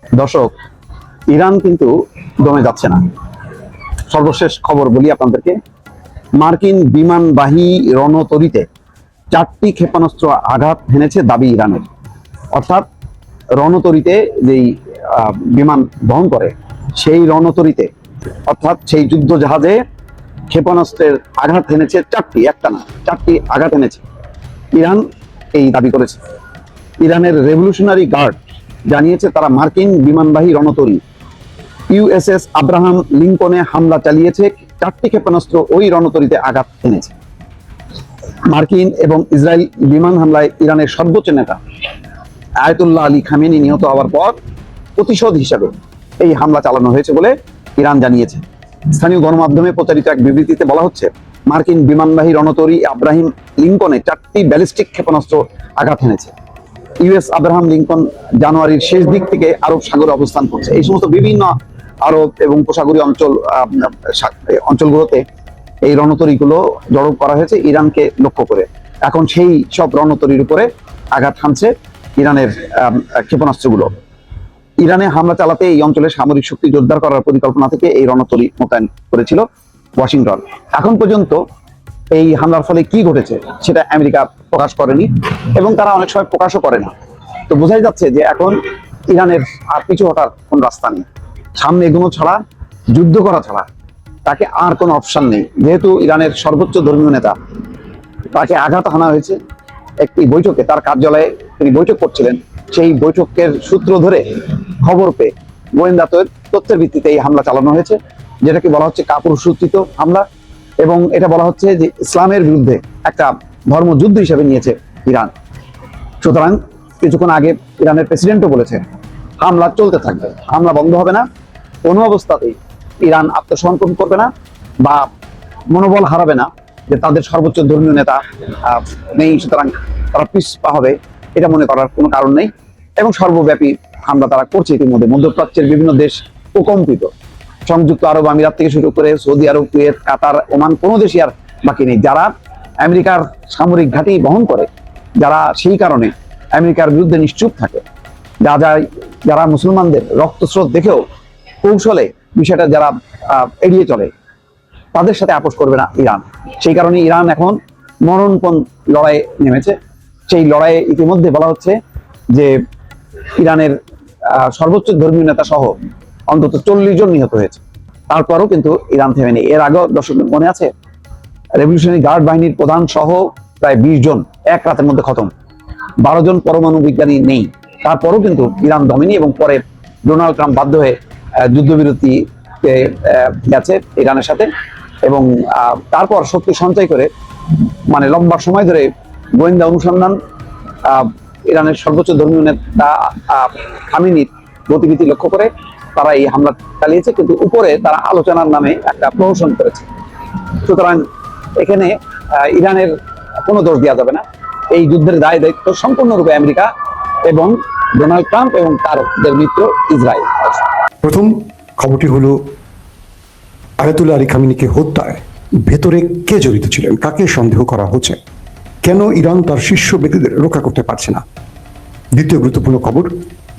দর্শক, ইরান কিন্তু দমে যাচ্ছে না। সর্বশেষ খবর বলি আপনাদেরকে, মার্কিন বিমানবাহী রণতরীতে 4টি ক্ষেপণাস্ত্র আঘাত হেনেছে দাবি ইরানের। অর্থাৎ রণতরীতে যেই বিমান বহন করে সেই রণতরীতে, অর্থাৎ সেই যুদ্ধ জাহাজে ক্ষেপণাস্ত্রের আঘাত হেনেছে 4টি, একটা না 4টি আঘাত এনেছে ইরান, এই দাবি করেছে। ইরানের রেভলিউশনারি গার্ড জানিয়েছে তারা মার্কিন বিমানবাহী রণতরী ইউএসএস আব্রাহাম লিঙ্কনে হামলা চালিয়েছে। 4টি ক্ষেপণাস্ত্র ওই রণতরীতে আঘাত এনেছে। মার্কিন এবং ইসরায়েল বিমান হামলায় ইরানের সর্বোচ্চ নেতা আয়াতুল্লাহ আলী খামেনি নিহত হওয়ার পর প্রতিশোধ হিসাবে এই হামলা চালানো হয়েছে বলে ইরান জানিয়েছে। স্থানীয় গণমাধ্যমে প্রচারিত এক বিবৃতিতে বলা হচ্ছে, মার্কিন বিমানবাহী রণতরী আব্রাহিম লিঙ্কনে 4টি ব্যালিস্টিক ক্ষেপণাস্ত্র আঘাত এনেছে। ইউএস আব্রাহাম লিঙ্কন জানুয়ারির শেষ দিক থেকে আরব সাগরে অবস্থান করছে। এই সমস্ত বিভিন্ন আরব এবং উপসাগরীয় অঞ্চলগুলোতে এই রণতরীগুলো জড়ো করা হয়েছে ইরানকে লক্ষ্য করে। এখন সেই সব রণতরীর উপরে আঘাত হানছে ইরানের ক্ষেপণাস্ত্রগুলো। ইরানে হামলা চালাতে এই অঞ্চলে সামরিক শক্তি জোরদার করার পরিকল্পনা থেকে এই রণতরী মোতায়েন করেছিল ওয়াশিংটন। এখন পর্যন্ত এই হামলার ফলে কি ঘটেছে সেটা আমেরিকা প্রকাশ করেনি এবং তারা অনেক সময় প্রকাশও করে না। তো বোঝাই যাচ্ছে যে এখন ইরানের আর পিছু হটার কোন রাস্তা নেই, সামনে এগোনো ছাড়া, যুদ্ধ করা ছাড়া তাকে আর কোনো অপশন নেই। যেহেতু ইরানের সর্বোচ্চ ধর্মীয় নেতা, তাকে আঘাত হানা হয়েছে একটি বৈঠকে, তার কার্যালয়ে তিনি বৈঠক করছিলেন। সেই বৈঠকের সূত্র ধরে খবর পেয়ে গোয়েন্দা তথ্যের ভিত্তিতে এই হামলা চালানো হয়েছে, যেটাকে বলা হচ্ছে কাপুরুষোচিত হামলা। এবং এটা বলা হচ্ছে যে ইসলামের বিরুদ্ধে একটা ধর্মযুদ্ধ হিসেবে নিয়েছে ইরান। সুতরাং কিছুক্ষণ আগে ইরানের প্রেসিডেন্টও বলেছে হামলা চলতে থাকবে, হামলা বন্ধ হবে না, কোনো অবস্থাতেই ইরান আত্মসমর্পণ করবে না বা মনোবল হারাবে না যে তাদের সর্বোচ্চ ধর্মীয় নেতা নেই, সুতরাং তারা পিছপা হবে, এটা মনে করার কোনো কারণ নেই। এবং সর্বব্যাপী হামলা তারা করছে ইতিমধ্যে। মধ্যপ্রাচ্যের বিভিন্ন দেশ প্রকম্পিত, সংযুক্ত আরব আমিরাত থেকে শুরু করে সৌদি আরব, কুয়েত, কাতার, ওমান, কোনো দেশই আর বাকি নেই যারা আমেরিকার সামরিক ঘাঁটি বহন করে, যারা সেই কারণে আমেরিকার বিরুদ্ধে নিশ্চুপ থাকে, যারা মুসলমানদের রক্তস্রোত দেখেও কৌশলে বিষয়টা যারা এড়িয়ে চলে, তাদের সাথে আপোষ করবে না ইরান। সেই কারণে ইরান এখন মরণপণ লড়াইয়ে নেমেছে। সেই লড়াইয়ে ইতিমধ্যে বলা হচ্ছে যে ইরানের সর্বোচ্চ ধর্মীয় নেতা সহ অন্তত 40 জন নিহত হয়েছে। তারপরও কিন্তু ইরান থেমে নেই। এর আগেও দর্শক মনে আছে, রেভলিউশনারি গার্ড বাহিনীর প্রধান সহ প্রায় 20 জন এক রাতের মধ্যে খতম। 12 জন পরমাণু বিজ্ঞানী নেই। তারপরও কিন্তু ইরান দমেনি এবং পরে ডোনাল্ড ট্রাম্প বাধ্য হয়ে যুদ্ধবিরতি গেছে ইরানের সাথে। এবং তারপর শক্তি সঞ্চয় করে, মানে লম্বা সময় ধরে গোয়েন্দা অনুসন্ধান, ইরানের সর্বোচ্চ ধর্মীয় নেতা খামেনির গতিবিধি লক্ষ্য করে তারা এই হামলা চালিয়েছে, কিন্তু উপরে তারা আলোচনার নামে একটা প্রহসন করেছে। সুতরাং এখানে ইরানের কোনো দোষ দেওয়া যাবে না। এই যুদ্ধের দায় দায়িত্ব সম্পূর্ণরূপে আমেরিকা এবং ডোনাল্ড ট্রাম্প এবং তাদের মিত্র ইসরায়েল। প্রথম খবরটি হলো, আয়াতুল্লাহ আলী খামেনিকে হত্যায় ভেতরে কে জড়িত ছিলেন, কাকে সন্দেহ করা হচ্ছে, কেন ইরান তার শীর্ষ ব্যক্তিদের রক্ষা করতে পারছে না। দ্বিতীয় গুরুত্বপূর্ণ খবর,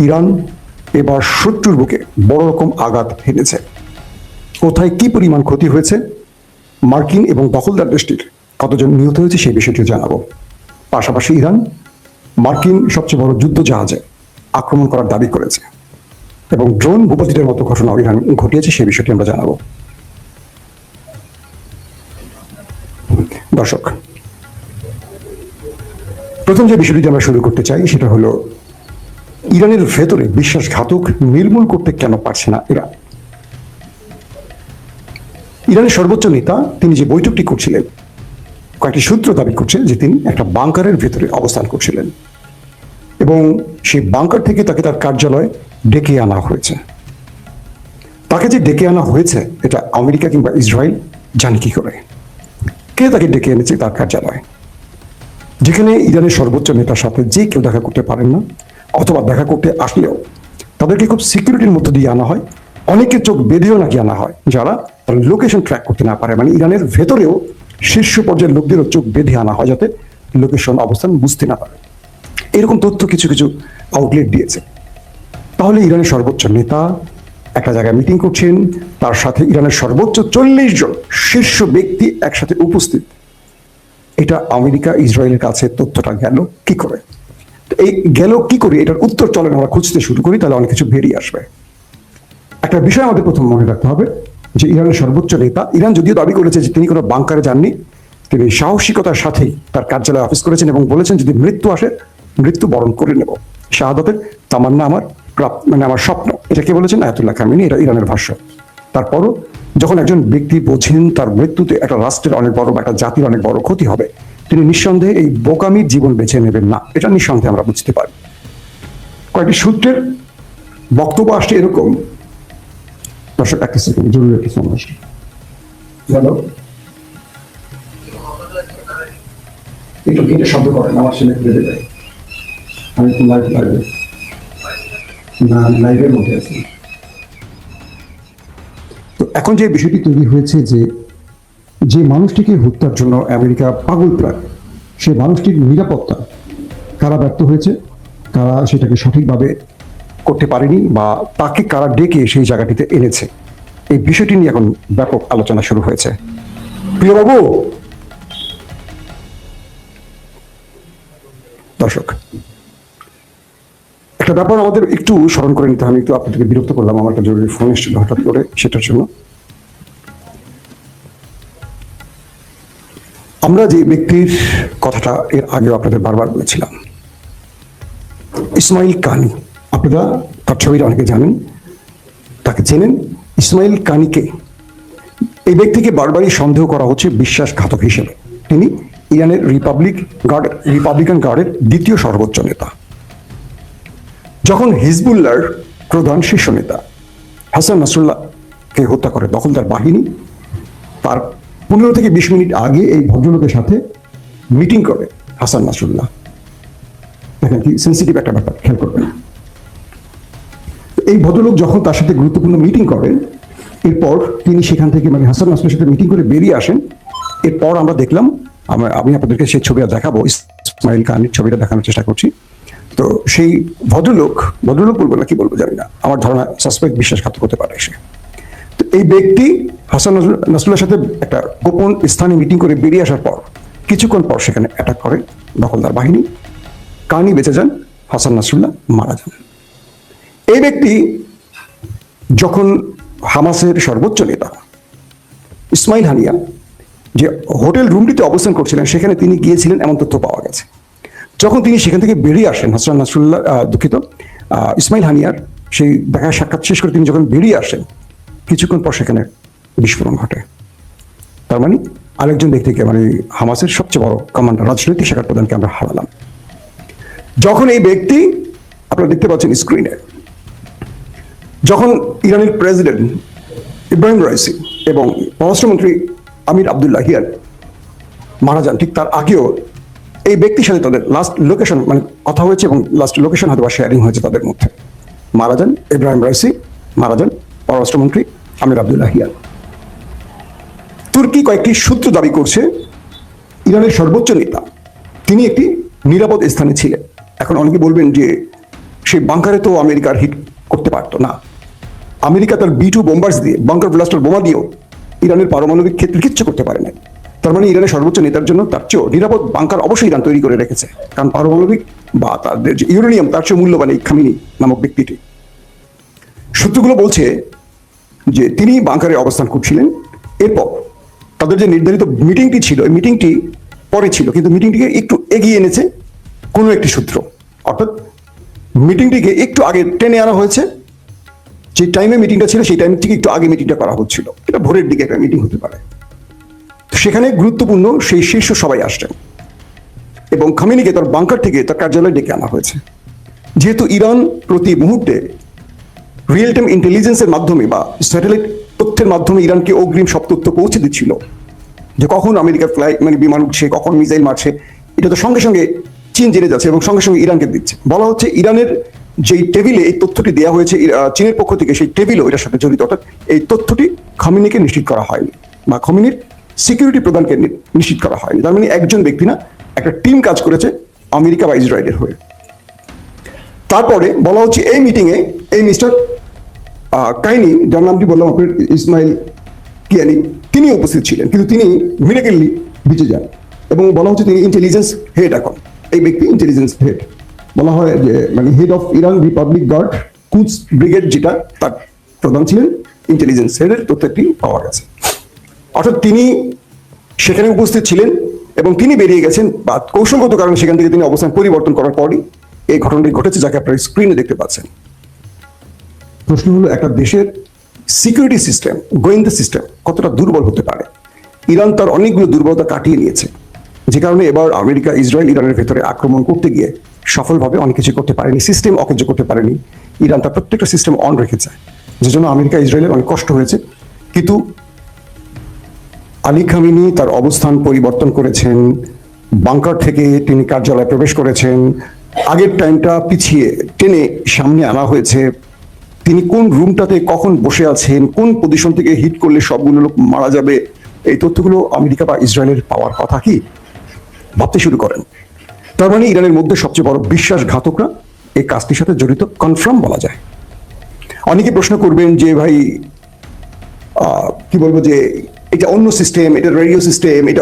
ইরান এবার শত্রুর বুকে বড় রকম আঘাত হেনেছে। কোথায় কি পরিমাণ ক্ষতি হয়েছে, মার্কিন এবং দখলদার দেশটির কতজন নিহত হয়েছে সেই বিষয়টিও জানাবো। পাশাপাশি ইরান মার্কিন সবচেয়ে বড় যুদ্ধ জাহাজে আক্রমণ করার দাবি করেছে এবং ড্রোন ভূপাতিতের মতো ঘটনাও ইরান ঘটিয়েছে, সেই বিষয়টি আমরা জানাবো। দর্শক, প্রথম যে বিষয়টি আমরা শুরু করতে চাই সেটা হলো, ইরানের ভেতরে বিশ্বাসঘাতক নির্মূল করতে কেন পারছে না ইরান। ইরানের সর্বোচ্চ নেতা তিনি যে বৈঠকটি করছিলেন, কয়েকটি সূত্র দাবি করছে যে তিনি একটা বাংকারের ভেতরে অবস্থান করছিলেন এবং সেই বাংকার থেকে তাকে তার কার্যালয়ে ডেকে আনা হয়েছে। তাকে যে ডেকে আনা হয়েছে এটা আমেরিকা কিংবা ইসরায়েল জানে কি করে? কে তাকে ডেকে এনেছে তার কার্যালয়ে, যেখানে ইরানের সর্বোচ্চ নেতার সাথে যে কেউ দেখা করতে পারেন না, অথবা দেখা করতে আসলেও তাদেরকে খুব সিকিউরিটির মধ্য দিয়ে আনা হয়। অনেকে চোখ বেঁধেও নাকি আনা হয়, যারা তার লোকেশন ট্র্যাক করতে না পারে। মানে ইরানের ভেতরেও শীর্ষ পর্যায়ের লোকদেরও চোখ বেঁধে আনা হয়, যাতে লোকেশন অবস্থান বুঝতে না পারে। এরকম তথ্য কিছু কিছু আউটলেট দিয়েছে। তাহলে ইরানের সর্বোচ্চ নেতা একটা জায়গায় মিটিং করছেন, তার সাথে ইরানের সর্বোচ্চ 40 জন শীর্ষ ব্যক্তি একসাথে উপস্থিত। এটা আমেরিকা ইসরায়েলের কাছে তথ্যটা গেল কি করে? এই গেল কি করে, এটার উত্তর চলেন আমরা খুঁজতে শুরু করি, তাহলে অনেক কিছু বেরিয়ে আসবে। একটা বিষয় আমাদের প্রথম মনে রাখতে হবে যে ইরানের সর্বোচ্চ নেতা, ইরান যদিও দাবি করেছে যে তিনি কোনো বাংকারে যাননি, তিনি সাহসিকতার সাথেই তার কার্যালয়ে অফিস করেছেন এবং বলেছেন যদি মৃত্যু আসে মৃত্যু বরণ করে নেব, শাহাদাতের তামান্না আমার মানে আমার স্বপ্ন, এটা কে বলেছেন? আয়াতুল্লাহ খামেনি, এটা ইরানের ভাষ্য। তারপরও যখন একজন ব্যক্তি বোঝেন তার মৃত্যুতে একটা রাষ্ট্রের অনেক বড় বা একটা জাতির অনেক বড় ক্ষতি হবে, তিনি নিঃসন্দেহে এই বোকামির জীবন বেছে নেবেন না, এটা নিঃসন্দেহে আমরা বুঝতে পারি। কয়েকটি সূত্রের বক্তব্য আসছে এরকম। দর্শক একটা সেকেন্ড, জরুরি একটা সমস্যা। হ্যালো, একটু গেটে শব্দ করেন, আমার ছেলে খুলে দেবে। আমি একটু লাইভে না, লাইভের মধ্যে আছি। তো এখন যে বিষয়টি তৈরি হয়েছে যে মানুষটিকে হত্যার জন্য আমেরিকা পাগল প্রায়, সেই মানুষটির নিরাপত্তা কারা ব্যর্থ হয়েছে, কারা সেটাকে সঠিকভাবে করতে পারেনি, বা তাকে কারা ডেকে সেই জায়গাটিতে এনেছে, এই বিষয়টি নিয়ে এখন ব্যাপক আলোচনা শুরু হয়েছে। প্রিয়বাবু, দর্শক একটা ব্যাপার আমাদের একটু স্মরণ করে নিতে, আমি একটু আপনাদেরকে বিরক্ত করলাম, আমার একটা জরুরি ফোন এসেছিল হঠাৎ করে, সেটার জন্য। আমরা যে ব্যক্তির কথাটা এর আগে আপনাদের বারবার বলেছিলাম, ইসমাইল কানি, আপনারা তার ছবিটা অনেকে জানেন, তাকে চেনেন। ইসমাইল কানিকে, এই ব্যক্তিকে বারবারই সন্দেহ করা হচ্ছে বিশ্বাসঘাতক হিসেবে। তিনি ইরানের রিপাবলিকান গার্ডের দ্বিতীয় সর্বোচ্চ নেতা। যখন হিজবুল্লাহর প্রধান শীর্ষ নেতা হাসান নাসরুল্লাহকে হত্যা করে দখলদার বাহিনী, তার 15 থেকে 20 মিনিট আগে এই ভদ্রলোকের সাথে মিটিং করে হাসান নাসরুল্লাহ। দেখেন কি সেন্সিটিভ একটা ব্যাপার, খেয়াল করবেন। এই ভদ্রলোক যখন তার সাথে গুরুত্বপূর্ণ মিটিং করেন, এরপর তিনি সেখান থেকে মানে হাসান নাসরুল্লাহর সাথে মিটিং করে বেরিয়ে আসেন। এরপর আমরা দেখলাম, আমি আপনাদেরকে সেই ছবিটা দেখাবো, ইসমাইল কানির ছবিটা দেখানোর চেষ্টা করছি। তো সেই ভদ্রলোক বলবো না কি বলবো জানি না, আমার ধারণা সাসপেক্ট, বিশ্বাসঘাতক হতে পারে সে। তো এই ব্যক্তি হাসান নাসরুল্লাহর সাথে একটা গোপন স্থানে মিটিং করে বেরিয়ে আসার পর কিছুক্ষণ পর সেখানে অ্যাটাক করে দখলদার বাহিনী। কানি বেঁচে যান, হাসান নাসরুল্লাহ মারা যান। এই ব্যক্তি যখন হামাসের সর্বোচ্চ নেতা ইসমাইল হানিয়া যে হোটেল রুমটিতে অবস্থান করছিলেন, সেখানে তিনি গিয়েছিলেন এমন তথ্য পাওয়া গেছে। যখন তিনি সেখান থেকে বেরিয়ে আসেন, হাসান নাসরুল্লাহ ইসমাইল হানিয়ার সেই দেখা সাক্ষাৎ শেষ করে তিনি যখন বেরিয়ে আসেন, কিছুক্ষণ পর সেখানে বিস্ফোরণ ঘটে। তার মানে আরেকজন ব্যক্তিকে, মানে হামাসের সবচেয়ে বড় কমান্ডার, রাজনৈতিক শাখার প্রধানকে আমরা হারালাম। যখন এই ব্যক্তি, আপনারা দেখতে পাচ্ছেন স্ক্রিনে, যখন ইরানের প্রেসিডেন্ট ইব্রাহিম রাইসি এবং পররাষ্ট্রমন্ত্রী আমির আবদুল্লাহিয়ান মারা যান, ঠিক তার আগেও এই ব্যক্তির সাথে তাদের লাস্ট লোকেশন মানে কথা হয়েছে এবং লাস্ট লোকেশন হয়তো বা শেয়ারিং হয়েছে তাদের মধ্যে। মারা যান ইব্রাহিম রাইসি, মারা যান পররাষ্ট্রমন্ত্রী আমির আবদুল্লাহিয়ান। তুর্কি কয়েকটি সূত্র দাবি করছে ইরানের সর্বোচ্চ নেতা তিনি একটি নিরাপদ স্থানে ছিলেন। এখন অনেকে বলবেন যে সেই বাংকারে তো আমেরিকার হিট করতে পারতো না, আমেরিকা তার B-2 বোম্বার্স দিয়ে, বাংকার ব্লাস্টার বোমা দিয়েও ইরানের পারমাণবিক ক্ষেত্রে কিচ্ছু করতে পারে না। তার মানে ইরানের সর্বোচ্চ নেতার জন্য তার চেয়েও নিরাপদ বাংকার অবশ্যই ইরান তৈরি করে রেখেছে, কারণ পারমাণবিক বা তাদের যে ইউরেনিয়াম তার চেয়ে মূল্যবান এই খামিনি নামক ব্যক্তিটি। সূত্রগুলো বলছে যে তিনি বাংকারে অবস্থান করছিলেন। এরপর তাদের যে নির্ধারিত মিটিংটি ছিল, এই মিটিংটি পরে ছিল, কিন্তু মিটিংটিকে একটু এগিয়ে এনেছে কোনো একটি সূত্র, অর্থাৎ মিটিংটিকে একটু আগে টেনে আনা হয়েছে। যে টাইমে মিটিংটা ছিল সেই টাইম থেকে একটু আগে মিটিংটা করা হচ্ছিল, এটা ভোরের দিকে একটা মিটিং হতে পারে। সেখানে গুরুত্বপূর্ণ সেই শীর্ষ সবাই আসছেন এবং খামেনিকে তার বাংকার থেকে তার কার্যালয়ে ডেকে আনা হয়েছে। যেহেতু ইরান প্রতি মুহূর্তে রিয়েল টাইম ইন্টেলিজেন্সের মাধ্যমে বা স্যাটেলাইট তথ্যের মাধ্যমে ইরানকে অগ্রিম সব তথ্য পৌঁছে দিচ্ছিল যে কখন আমেরিকার মানে বিমান উঠছে, কখন মিসাইল মারছে, এটা তো সঙ্গে সঙ্গে চীন জেনে যাচ্ছে এবং সঙ্গে সঙ্গে ইরানকে দিচ্ছে। বলা হচ্ছে ইরানের যেই টেবিলে এই তথ্যটি দেওয়া হয়েছে চীনের পক্ষ থেকে, সেই টেবিলও এটার সাথে জড়িত, অর্থাৎ এই তথ্যটি খামেনিকে নিশ্চিত করা হয়নি বা খামেনির সিকিউরিটি প্রদানকে নিশ্চিত করা হয়নি। তার মানে একজন ব্যক্তি না, একটা টিম কাজ করেছে আমেরিকা বা ইসরায়েলের হয়ে। তারপরে বলা হচ্ছে এই মিটিংয়ে এই মিস্টার কাইনি, যার নামটি বললাম আপনার ইসমাইল কিয়ানি, তিনি উপস্থিত ছিলেন, কিন্তু তিনি মিরাকেলি বেঁচে যান এবং বলা হচ্ছে তিনি ইন্টেলিজেন্স হেড। এখন এই ব্যক্তি ইন্টেলিজেন্স হেড, বলা হয় যে মানে head of Iran republic guard Quds brigade, যেটা তার প্রধান ছিলেন, ইন্টেলিজেন্স হেডের তথ্যটি পাওয়া গেছে। অর্থাৎ তিনি সেখানে উপস্থিত ছিলেন এবং তিনি বেরিয়ে গেছেন, বা কৌশলগত কারণে সেখান থেকে তিনি অবস্থান পরিবর্তন করার পরই এই ঘটনাটি ঘটেছে, যাকে আপনারা স্ক্রিনে দেখতে পাচ্ছেন। প্রশ্ন হলো, একটা দেশের সিকিউরিটি সিস্টেম, গোয়েন্দা সিস্টেম কতটা দুর্বল হতে পারে? ইরান তার অনেকগুলো দুর্বলতা কাটিয়ে নিয়েছে, যে কারণে এবার আমেরিকা ইসরায়েল ইরানের ভেতরে আক্রমণ করতে গিয়ে সফলভাবে অনেক কিছু করতে পারেনি, সিস্টেম অকেজ করতে পারেনি। ইরান তার প্রত্যেকটা সিস্টেম অন রেখেছে, যে জন্য আমেরিকা ইসরায়েলের অনেক কষ্ট হয়েছে। কিন্তু আলী খামেনি তার অবস্থান পরিবর্তন করেছেন, বাংকার থেকে তিনি কার্যালয়ে প্রবেশ করেছেন, আগের টাইমটা পিছিয়ে টেনে সামনে আনা হয়েছে। তিনি কোন রুমটাতে কখন বসে আছেন, কোন পজিশন থেকে হিট করলে সবগুলো লোক মারা যাবে, এই তথ্যগুলো আমেরিকা বা ইসরায়েলের পাওয়ার কথা কি ভাবতে শুরু করেন। তার মানে ইরানের মধ্যে সবচেয়ে বড় বিশ্বাসঘাতকরা এই কাজটির সাথে জড়িত, কনফার্ম বলা যায়। অনেকে প্রশ্ন করবেন যে ভাই কি বলবো, যে এটা অন্য সিস্টেম, এটা রেডিও সিস্টেম, এটা